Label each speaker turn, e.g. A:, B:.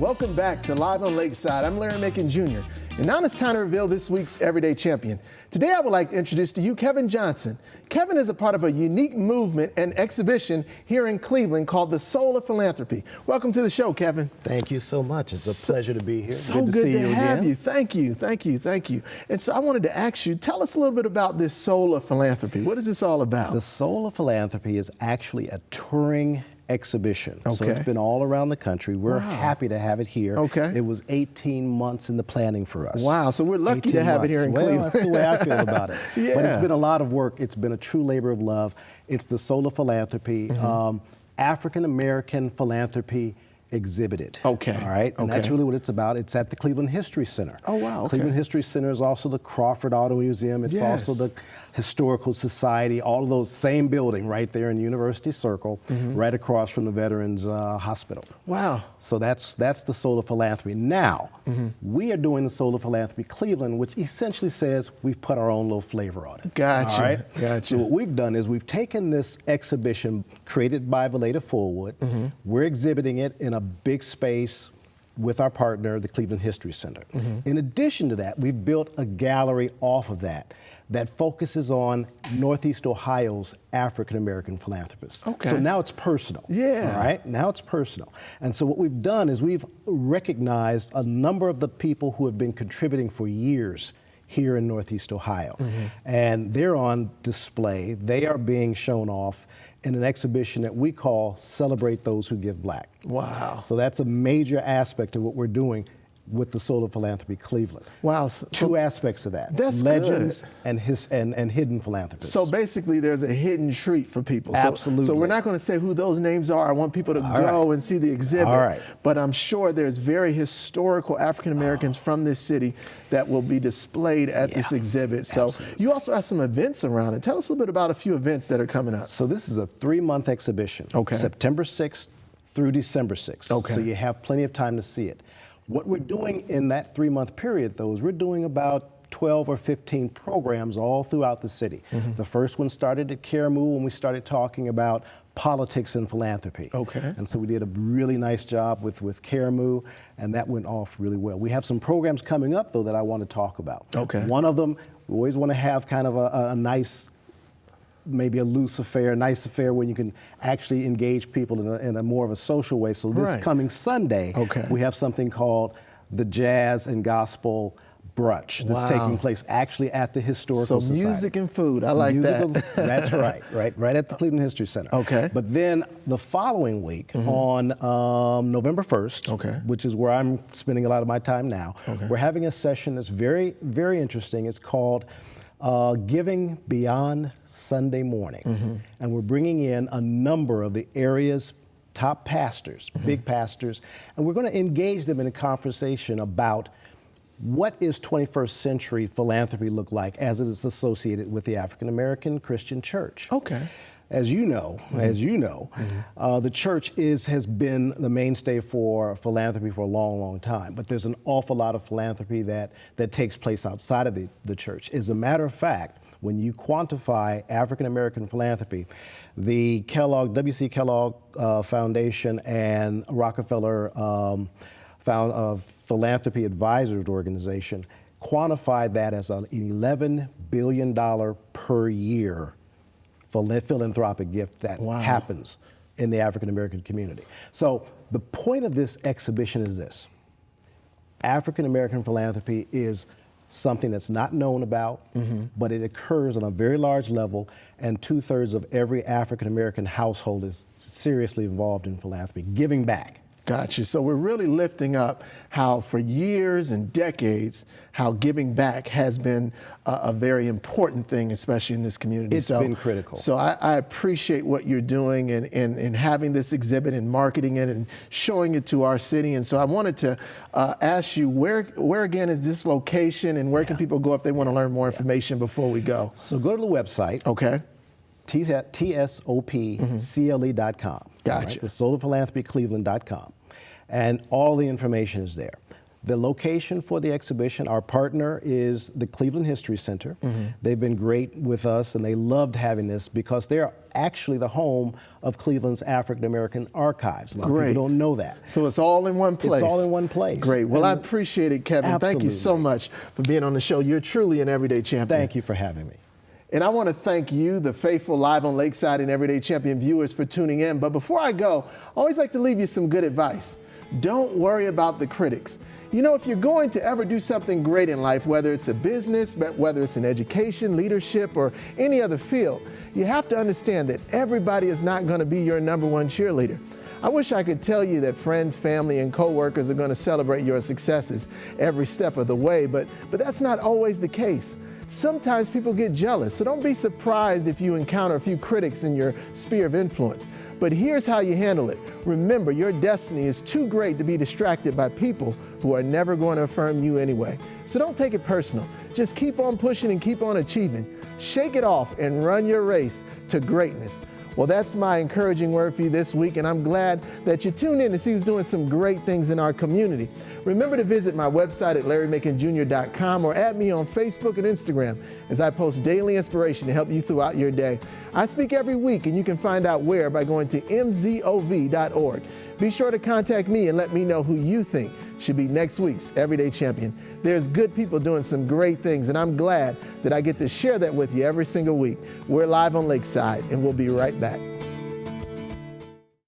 A: Welcome back to Live on Lakeside. I'm Larry Macon Jr. And now it's time to reveal this week's Everyday Champion. Today I would like to introduce to you Kevin Johnson. Kevin is a part of a unique movement and exhibition here in Cleveland called the Soul of Philanthropy. Welcome to the show, Kevin.
B: Thank you so much. It's a pleasure to be here.
A: So good to see you have again. You. Thank you, thank you, thank you. And so I wanted to ask you, tell us a little bit about this Soul of Philanthropy. What is this all about?
B: The Soul of Philanthropy is actually a touring exhibition.
A: Okay.
B: So it's been all around the country. We're happy to have it here.
A: Okay.
B: It was 18 months in the planning for us.
A: Wow, so we're lucky to have it here in Cleveland.
B: Well, that's the way I feel about it.
A: Yeah.
B: But it's been a lot of work. It's been a true labor of love. It's the Soul of Philanthropy. African-American philanthropy exhibited.
A: Okay.
B: All right. And that's really what it's about. It's at the Cleveland History Center.
A: Oh, wow. Okay.
B: Cleveland History Center is also the Crawford Auto Museum. It's also the Historical Society, all of those same building right there in University Circle, right across from the Veterans Hospital.
A: Wow.
B: So that's the Soul of Philanthropy. Now, we are doing the Soul of Philanthropy Cleveland, which essentially says we've put our own little flavor on it.
A: Gotcha.
B: All right?
A: Gotcha.
B: So what we've done is we've taken this exhibition created by Valeda Fullwood. We're exhibiting it in a big space with our partner, the Cleveland History Center. In addition to that, we've built a gallery off of that focuses on Northeast Ohio's African-American philanthropists.
A: Okay.
B: So now it's personal.
A: Yeah.
B: All right? Now it's personal. And so what we've done is we've recognized a number of the people who have been contributing for years here in Northeast Ohio. And they're on display. They are being shown off in an exhibition that we call Celebrate Those Who Give Black.
A: Wow.
B: So that's a major aspect of what we're doing with the Soul of Philanthropy Cleveland.
A: Wow.
B: Two aspects of that.
A: That's
B: legends
A: good.
B: and hidden philanthropists.
A: So basically there's a hidden treat for people.
B: Absolutely.
A: So we're not going to say who those names are. I want people to go and see the exhibit.
B: All right.
A: But I'm sure there's very historical African Americans from this city that will be displayed at this exhibit. So you also have some events around it. Tell us a little bit about a few events that are coming up.
B: So this is a 3-month exhibition.
A: Okay.
B: September 6th through December 6th.
A: Okay.
B: So you have plenty of time to see it. What we're doing in that 3-month period, though, is we're doing about 12 or 15 programs all throughout the city. The first one started at Caramoo when we started talking about politics and philanthropy.
A: Okay.
B: And so we did a really nice job with Caramoo, and that went off really well. We have some programs coming up, though, that I want to talk about.
A: Okay.
B: One of them, we always want to have kind of a nice, maybe a loose affair, a nice affair where you can actually engage people in a more of a social way. So this coming Sunday, we have something called the Jazz and Gospel Brunch that's taking place actually at the Historical Society.
A: So music and food, I like that.
B: That's right at the Cleveland History Center.
A: Okay.
B: But then the following week on November 1st, which is where I'm spending a lot of my time now, we're having a session that's very, very interesting. It's called Giving Beyond Sunday Morning. And we're bringing in a number of the area's top pastors, big pastors, and we're going to engage them in a conversation about what is 21st century philanthropy look like as it is associated with the African American Christian church.
A: Okay.
B: As you know, the church has been the mainstay for philanthropy for a long, long time. But there's an awful lot of philanthropy that takes place outside of the church. As a matter of fact, when you quantify African American philanthropy, the W.C. Kellogg Foundation and Rockefeller Philanthropy Advisors Organization quantified that as an $11 billion per year philanthropic gift that happens in the African American community. So the point of this exhibition is this: African American philanthropy is something that's not known about, but it occurs on a very large level, and 2/3 of every African American household is seriously involved in philanthropy, giving back.
A: Gotcha. So we're really lifting up how for years and decades, how giving back has been a very important thing, especially in this community.
B: It's been critical.
A: So I appreciate what you're doing and having this exhibit and marketing it and showing it to our city. And so I wanted to ask you, where again is this location, and where can people go if they want to learn more information before we go?
B: So go to the website.
A: Okay.
B: tsopcle.com.
A: Gotcha.
B: The soulofphilanthropycleveland.com. And all the information is there. The location for the exhibition, our partner is the Cleveland History Center. They've been great with us, and they loved having this because they're actually the home of Cleveland's African American archives. A lot of people don't know that.
A: So it's all in one place.
B: It's all in one place.
A: Great. Well, I appreciate it, Kevin.
B: Absolutely.
A: Thank you so much for being on the show. You're truly an everyday champion.
B: Thank you for having me.
A: And I want to thank you, the faithful Live on Lakeside and Everyday Champion viewers, for tuning in. But before I go, I always like to leave you some good advice. Don't worry about the critics. You know, if you're going to ever do something great in life, whether it's a business, whether it's in education, leadership, or any other field, you have to understand that everybody is not going to be your #1 cheerleader. I wish I could tell you that friends, family, and coworkers are going to celebrate your successes every step of the way, but that's not always the case. Sometimes people get jealous, so don't be surprised if you encounter a few critics in your sphere of influence. But here's how you handle it. Remember, your destiny is too great to be distracted by people who are never going to affirm you anyway. So don't take it personal. Just keep on pushing and keep on achieving. Shake it off and run your race to greatness. Well, that's my encouraging word for you this week, and I'm glad that you tuned in to see who's doing some great things in our community. Remember to visit my website at LarryMaconJr.com or add me on Facebook and Instagram as I post daily inspiration to help you throughout your day. I speak every week, and you can find out where by going to mzov.org. Be sure to contact me and let me know who you think should be next week's Everyday Champion. There's good people doing some great things, and I'm glad that I get to share that with you every single week. We're live on Lakeside, and we'll be right back.